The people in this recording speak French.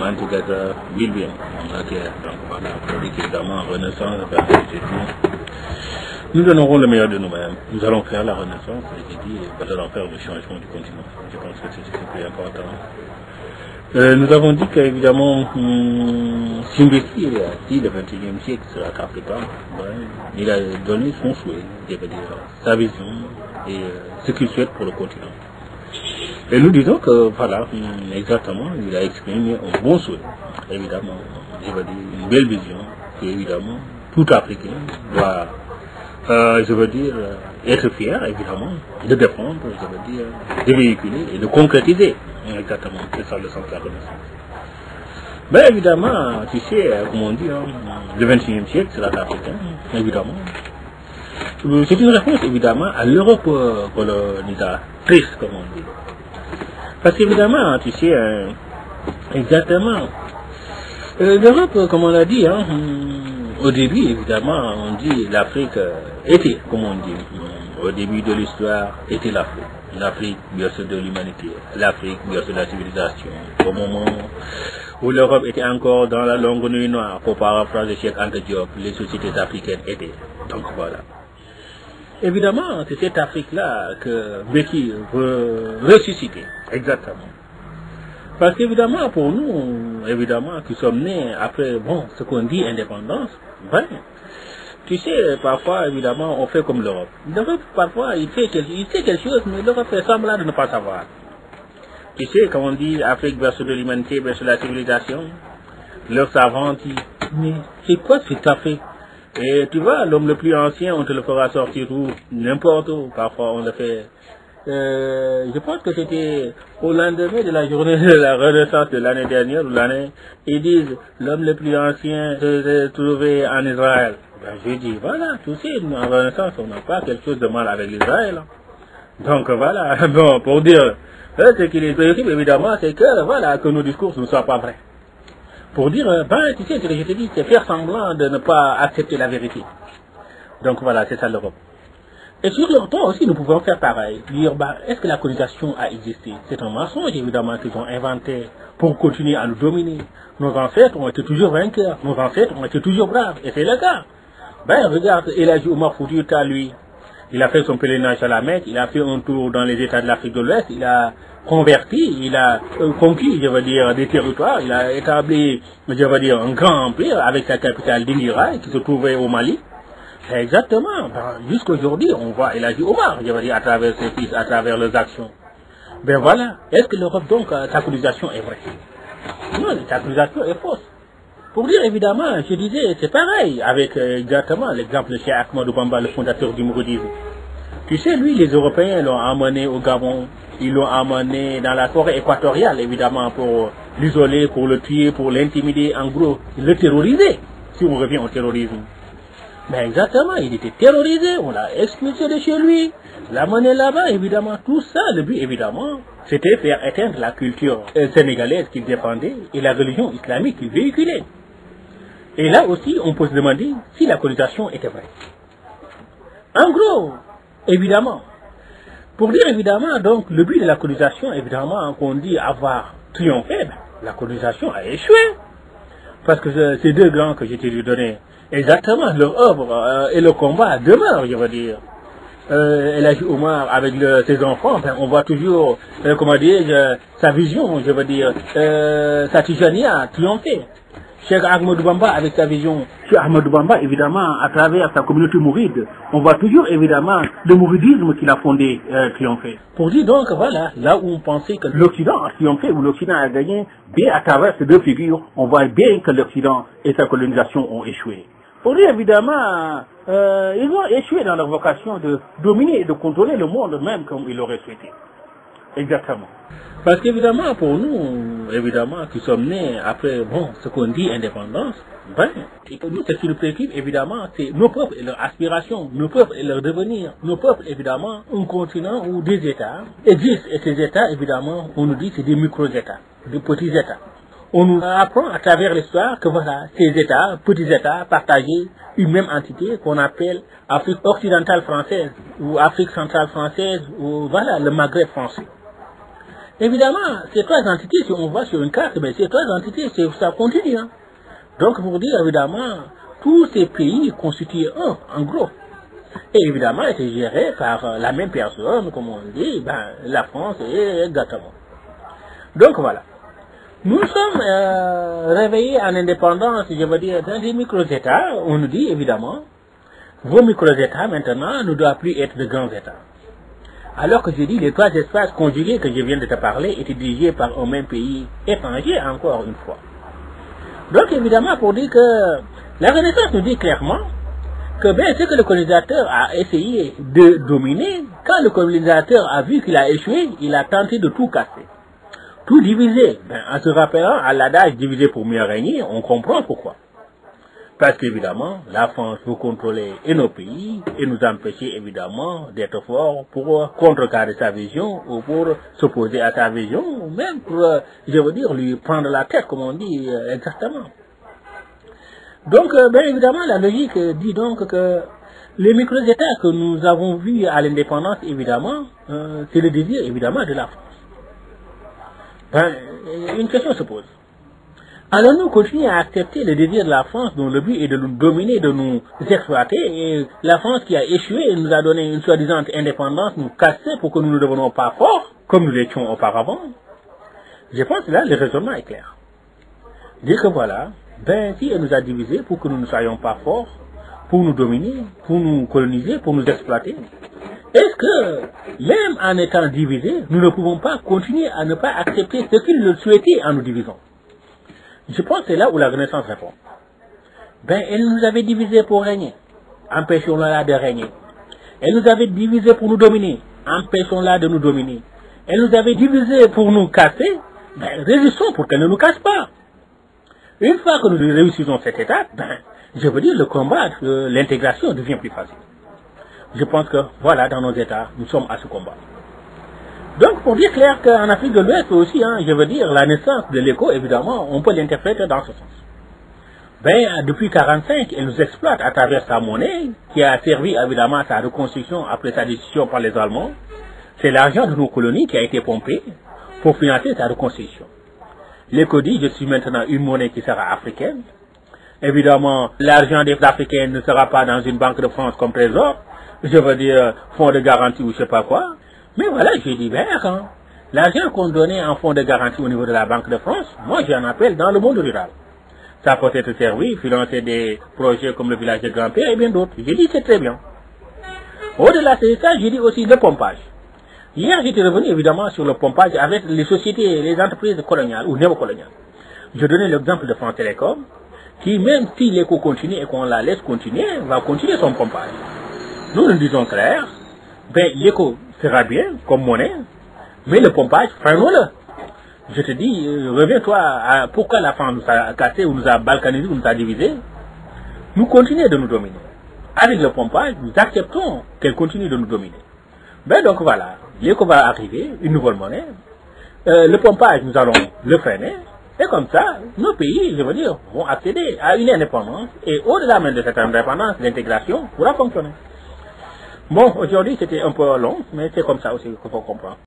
man together will be. Ok, donc voilà, pour dire qu'évidemment, Renaissance, nous donnerons le meilleur de nous-mêmes. Nous allons faire la Renaissance, et j'ai dit, nous allons faire le changement du continent. Je pense que c'est ce qui est plus important. Nous avons dit qu'évidemment, Simbesi a dit le 21e siècle sera africain. Il a donné son souhait, je veux dire, sa vision et ce qu'il souhaite pour le continent. Et nous disons que, voilà, exactement, il a exprimé un bon souhait, évidemment, je veux dire, une belle vision, que évidemment, tout Africain doit, je veux dire, être fier, évidemment, de défendre, je veux dire, de véhiculer et de concrétiser. Exactement, c'est ça le sens de la Renaissance. Mais évidemment, tu sais, comme on dit, le 21e siècle, c'est l'Africain, évidemment. C'est une réponse, évidemment, à l'Europe colonisatrice, comme on dit. Parce qu'évidemment, tu sais, exactement, l'Europe, comme on l'a dit, au début, évidemment, on dit l'Afrique était, comme on dit, au début de l'histoire, était l'Afrique. L'Afrique, berceau de l'humanité. L'Afrique, berceau de la civilisation. Au moment où l'Europe était encore dans la longue nuit noire, pour paraphraser Cheikh Anta Diop, les sociétés africaines étaient. Donc voilà. Évidemment, c'est cette Afrique-là que Becky veut ressusciter. Exactement. Parce qu'évidemment, pour nous, évidemment, qui sommes nés après, bon, ce qu'on dit indépendance, ben, tu sais, parfois, évidemment, on fait comme l'Europe. L'Europe, parfois, il sait quelque chose, mais l'Europe fait semblant de ne pas savoir. Tu sais, quand on dit Afrique berceau de l'humanité, berceau de la civilisation, leurs savants disent, mais c'est quoi cette Afrique? Et tu vois, l'homme le plus ancien, on te le fera sortir où? N'importe où. Parfois, on le fait. Je pense que c'était au lendemain de la journée de la Renaissance de l'année dernière, ou l'année, ils disent, l'homme le plus ancien s'est trouvé en Israël. Ben, je dis, voilà, tu sais, en Renaissance, on n'a pas quelque chose de mal avec l'Israël. Donc voilà, bon, pour dire, ce qui les préoccupe, évidemment, c'est que, voilà, que nos discours ne soient pas vrais. Pour dire, ben, tu sais, ce que je te dis, c'est faire semblant de ne pas accepter la vérité. Donc voilà, c'est ça l'Europe. Et sur leur temps aussi, nous pouvons faire pareil. Dire, bah, est-ce que la colonisation a existé? C'est un mensonge, évidemment, qu'ils ont inventé pour continuer à nous dominer. Nos ancêtres ont été toujours vainqueurs. Nos ancêtres ont été toujours braves. Et c'est le cas. Ben, regarde, Elhaji Omar Foutiyou Tall, lui. Il a fait son pèlerinage à la Mecque. Il a fait un tour dans les États de l'Afrique de l'Ouest. Il a converti. Il a conquis, je veux dire, des territoires. Il a établi, je veux dire, un grand empire avec sa capitale Dinguiraï, qui se trouvait au Mali. Exactement. Ben, jusqu'aujourd'hui, on voit Elhaji Omar, je veux dire, à travers ses fils, à travers leurs actions. Ben voilà. Est-ce que l'Europe, donc, sa colonisation est vraie? Non, sa colonisation est fausse. Pour dire, évidemment, je disais, c'est pareil, avec exactement l'exemple de Cheikh Ahmadou Bamba, le fondateur du mouridisme. Tu sais, lui, les Européens l'ont emmené au Gabon, ils l'ont emmené dans la forêt équatoriale, évidemment, pour l'isoler, pour le tuer, pour l'intimider, en gros, le terroriser, si on revient au terrorisme. Mais exactement, il était terrorisé, on l'a expulsé de chez lui, l'a mené là-bas, évidemment, tout ça, le but, évidemment, c'était faire éteindre la culture sénégalaise qu'il défendait et la religion islamique qu'il véhiculait. Et là aussi, on peut se demander si la colonisation était vraie. En gros, évidemment, pour dire évidemment, donc, le but de la colonisation, évidemment, qu'on dit avoir triomphé, ben, la colonisation a échoué. Parce que ces deux grands que j'ai te donné, exactement, leur œuvre et le combat demeurent, je veux dire. Elhaji Omar avec ses enfants, ben, on voit toujours, comment dire, sa vision, je veux dire, sa tijania triompher. Cheikh Ahmadou Bamba avec sa vision, Cheikh Ahmadou Bamba évidemment à travers sa communauté mouride, on voit toujours évidemment le mouridisme qu'il a fondé triompher. Pour dire donc voilà, là où on pensait que l'Occident a triomphé ou l'Occident a gagné, bien à travers ces deux figures, on voit bien que l'Occident et sa colonisation ont échoué. Pour dire évidemment, ils ont échoué dans leur vocation de dominer et de contrôler le monde même comme ils l'auraient souhaité. Exactement. Parce qu'évidemment, pour nous, évidemment, qui sommes nés après, bon, ce qu'on dit indépendance, ben, et pour nous, ce qui nous préoccupe, évidemment, c'est nos peuples et leurs aspirations, nos peuples et leur devenir. Nos peuples, évidemment, un continent où des États existent. Et ces États, évidemment, on nous dit c'est des micro-États, des petits États. On nous apprend à travers l'histoire que voilà, ces États, petits États, partagés, une même entité qu'on appelle Afrique occidentale française, ou Afrique centrale française, ou voilà, le Maghreb français. Évidemment, ces trois entités, si on voit sur une carte, ben, ces trois entités, ça continue. Hein. Donc, pour dire, évidemment, tous ces pays constituent un, en gros. Et évidemment, étaient gérés par la même personne, comme on dit, ben, la France et exactement. Donc, voilà. Nous sommes réveillés en indépendance, je veux dire, dans des micro-États. On nous dit, évidemment, vos micro-États, maintenant, ne doivent plus être de grands États. Alors que je dis, les trois espaces conjugués que je viens de te parler étaient dirigés par un même pays étranger, encore une fois. Donc, évidemment, pour dire que la Renaissance nous dit clairement que bien ce que le colonisateur a essayé de dominer, quand le colonisateur a vu qu'il a échoué, il a tenté de tout casser. Tout diviser. Ben, en se rappelant à l'adage diviser pour mieux régner, on comprend pourquoi. Parce qu'évidemment, la France veut contrôler et nos pays et nous empêcher évidemment d'être forts pour contrecarrer sa vision ou pour s'opposer à sa vision ou même pour, je veux dire, lui prendre la tête, comme on dit exactement. Donc, bien évidemment, la logique dit donc que les micro-États que nous avons vus à l'indépendance, évidemment, c'est le désir évidemment de la France. Ben, une question se pose. Allons-nous continuer à accepter le désir de la France dont le but est de nous dominer, de nous exploiter, et la France qui a échoué et nous a donné une soi-disant indépendance, nous casser pour que nous ne devenions pas forts, comme nous l'étions auparavant? Je pense que là, le raisonnement est clair. Dire que voilà, ben si elle nous a divisés pour que nous ne soyons pas forts, pour nous dominer, pour nous coloniser, pour nous exploiter, est-ce que, même en étant divisés, nous ne pouvons pas continuer à ne pas accepter ce qu'ils le souhaitaient en nous divisant? Je pense que c'est là où la Renaissance répond. Ben, elle nous avait divisés pour régner. Empêchons-la de régner. Elle nous avait divisés pour nous dominer. Empêchons-la de nous dominer. Elle nous avait divisés pour nous casser. Ben, résistons pour qu'elle ne nous casse pas. Une fois que nous réussissons cette étape, ben, je veux dire, le combat, l'intégration devient plus facile. Je pense que, voilà, dans nos États, nous sommes à ce combat. Donc, pour dire clair qu'en Afrique de l'Ouest aussi, hein, je veux dire, la naissance de l'écho, évidemment, on peut l'interpréter dans ce sens. Ben, depuis 1945, elle nous exploite à travers sa monnaie, qui a servi évidemment à sa reconstruction après sa décision par les Allemands. C'est l'argent de nos colonies qui a été pompé pour financer sa reconstruction. L'écho dit, je suis maintenant une monnaie qui sera africaine. Évidemment, l'argent des Africains ne sera pas dans une banque de France comme trésor, je veux dire, fonds de garantie ou je sais pas quoi. Mais voilà, j'ai dit, ben, hein, l'argent qu'on donnait en fonds de garantie au niveau de la Banque de France, moi j'en appelle dans le monde rural. Ça peut être servi, financer des projets comme le village de Grand-Père et bien d'autres. J'ai dit, c'est très bien. Au-delà de ça, j'ai dit aussi le pompage. Hier, j'étais revenu évidemment sur le pompage avec les sociétés, les entreprises coloniales ou néocoloniales. Je donnais l'exemple de France Télécom, qui même si l'écho continue et qu'on la laisse continuer, va continuer son pompage. Nous nous disons clair, ben, l'écho sera bien comme monnaie, mais le pompage, freinons-le. Je te dis, reviens-toi à pourquoi la France nous a cassé ou nous a balkanisé ou nous a divisé. Nous continuons de nous dominer. Avec le pompage, nous acceptons qu'elle continue de nous dominer. Ben donc voilà, l'écho va arriver, une nouvelle monnaie. Le pompage, nous allons le freiner. Et comme ça, nos pays, je veux dire, vont accéder à une indépendance. Et au-delà même de cette indépendance, l'intégration pourra fonctionner. Bon, aujourd'hui c'était un peu long, mais c'est comme ça aussi qu'il faut comprendre.